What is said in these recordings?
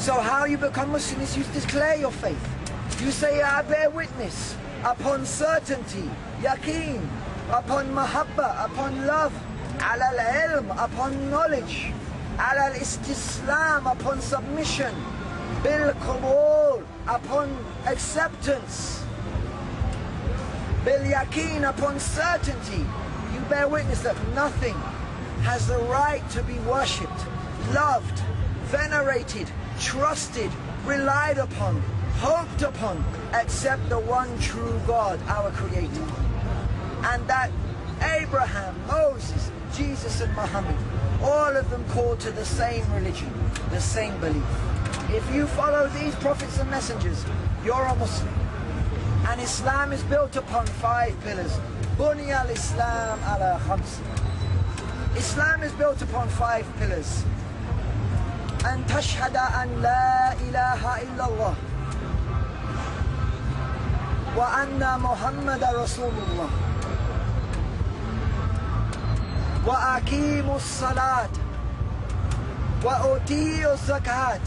So how you become Muslim is you declare your faith. You say, I bear witness upon certainty, yaqeen, upon mahabba, upon love, ala al-ilm, upon knowledge, ala al-istislam, upon submission, bil qabul, upon acceptance, bil yaqeen, upon certainty. You bear witness that nothing has the right to be worshipped, loved, venerated, trusted, relied upon, hoped upon, except the one true God, our Creator. And that Abraham, Moses, Jesus and Muhammad, all of them called to the same religion, the same belief. If you follow these prophets and messengers, you're a Muslim. And Islam is built upon 5 pillars. Bunya al-Islam ala khams. Islam is built upon 5 pillars. أن تشهد أن لا إله إلا الله وأن محمد رسول الله وأقيم الصلاة وأوتي الزكاة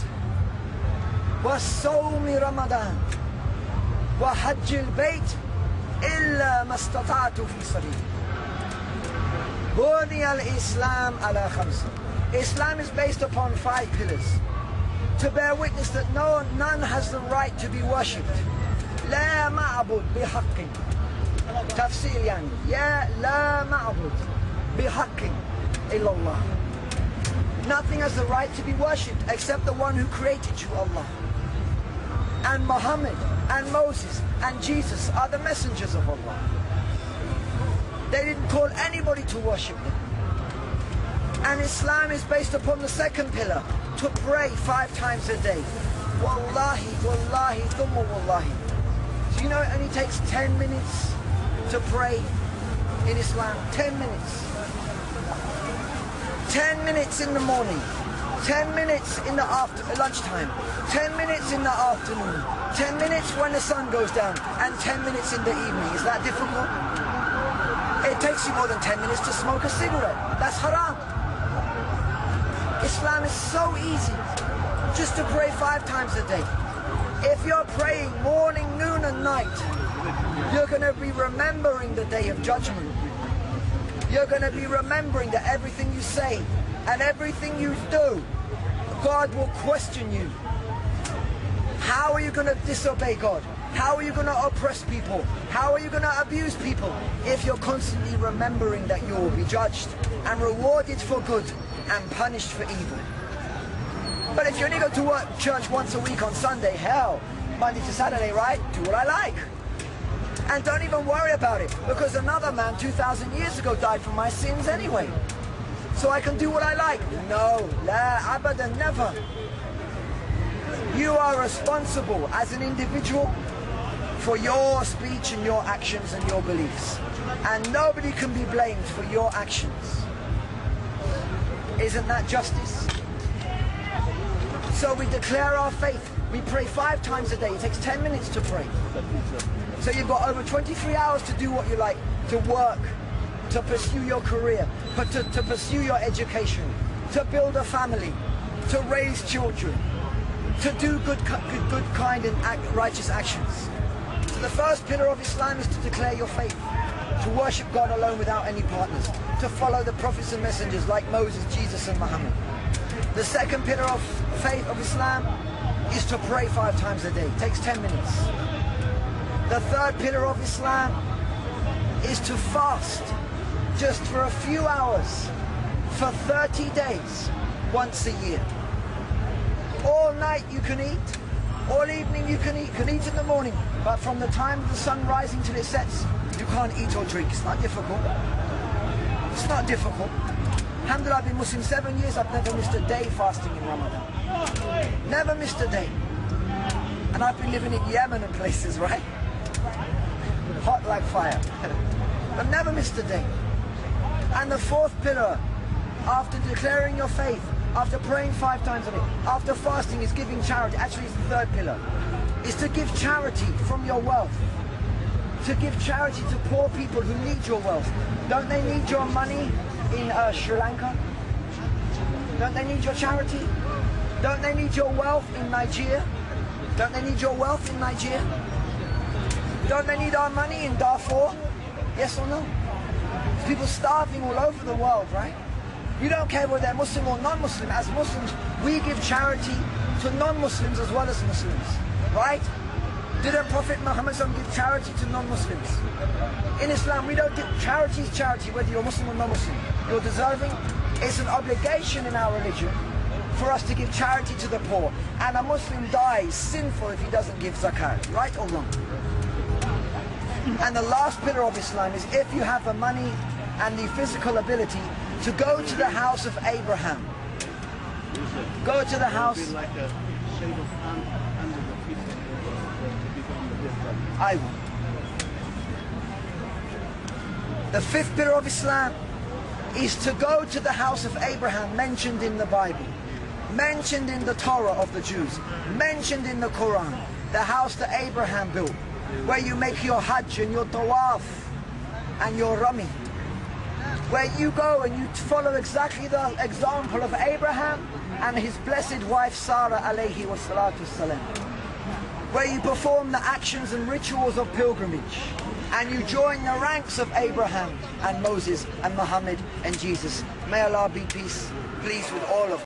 والصوم رمضان وحج البيت إلا ما استطعت في سبيل. بني الإسلام على 5. Islam is based upon 5 pillars. To bear witness that none has the right to be worshipped. لا معبود بحق. تفسير يعني يا لا معبود بحق إلا الله. Nothing has the right to be worshipped except the one who created you, Allah. And Muhammad and Moses and Jesus are the messengers of Allah. They didn't call anybody to worship them. And Islam is based upon the 2nd pillar, to pray 5 times a day. Wallahi, wallahi, thumma wallahi. Do you know it only takes 10 minutes to pray in Islam? 10 minutes. 10 minutes in the morning, 10 minutes in the lunchtime, 10 minutes in the afternoon, 10 minutes when the sun goes down, and 10 minutes in the evening. Is that difficult? It takes you more than 10 minutes to smoke a cigarette. That's haram. Islam is so easy, just to pray 5 times a day. If you're praying morning, noon and night, you're going to be remembering the day of judgment. You're going to be remembering that everything you say and everything you do, God will question you. How are you going to disobey God? How are you going to oppress people? How are you going to abuse people if you're constantly remembering that you will be judged and rewarded for good and punished for evil? But if you only go to church once a week on Sunday, hell, Monday to Saturday, right? Do what I like. And don't even worry about it, because another man 2,000 years ago died for my sins anyway. So I can do what I like. No, la abadan, never. You are responsible as an individual for your speech and your actions and your beliefs. And nobody can be blamed for your actions. Isn't that justice? So we declare our faith. We pray 5 times a day. It takes 10 minutes to pray. So you've got over 23 hours to do what you like, to work, to pursue your career, but to pursue your education, to build a family, to raise children, to do good kind and righteous actions. So the first pillar of Islam is to declare your faith, to worship God alone without any partners, to follow the prophets and messengers like Moses, Jesus and Muhammad. The second pillar of faith of Islam is to pray 5 times a day. It takes 10 minutes. The third pillar of Islam is to fast just for a few hours for 30 days once a year. All night you can eat, all evening you can eat in the morning, but from the time of the sun rising till it sets, you can't eat or drink. It's not difficult. It's not difficult. Alhamdulillah, I've been Muslim 7 years, I've never missed a day fasting in Ramadan. Never missed a day. And I've been living in Yemen and places, right? Hot like fire. But never missed a day. And the fourth pillar, after declaring your faith, after praying 5 times a day, after fasting, is giving charity. Actually, it's the third pillar. Is to give charity from your wealth. To give charity to poor people who need your wealth. Don't they need your money in Sri Lanka? Don't they need your charity? Don't they need your wealth in Nigeria? Don't they need your wealth in Nigeria? Don't they need our money in Darfur? Yes or no? People starving all over the world, right? You don't care whether they're Muslim or non-Muslim. As Muslims, we give charity to non-Muslims as well as Muslims, right? Didn't Prophet Muhammad give charity to non-Muslims? In Islam, we don't give charity is charity, whether you're Muslim or non-Muslim. You're deserving. It's an obligation in our religion for us to give charity to the poor. And a Muslim dies sinful if he doesn't give zakat, right or wrong? And the last pillar of Islam is if you have the money and the physical ability to go to the house of Abraham. Go to the house. I will. The fifth pillar of Islam is to go to the house of Abraham mentioned in the Bible, mentioned in the Torah of the Jews, mentioned in the Quran, the house that Abraham built, where you make your hajj and your tawaf and your rami, where you go and you follow exactly the example of Abraham and his blessed wife Sarah alayhi wa salatu salam, where you perform the actions and rituals of pilgrimage and you join the ranks of Abraham and Moses and Muhammad and Jesus. May Allah be pleased with all of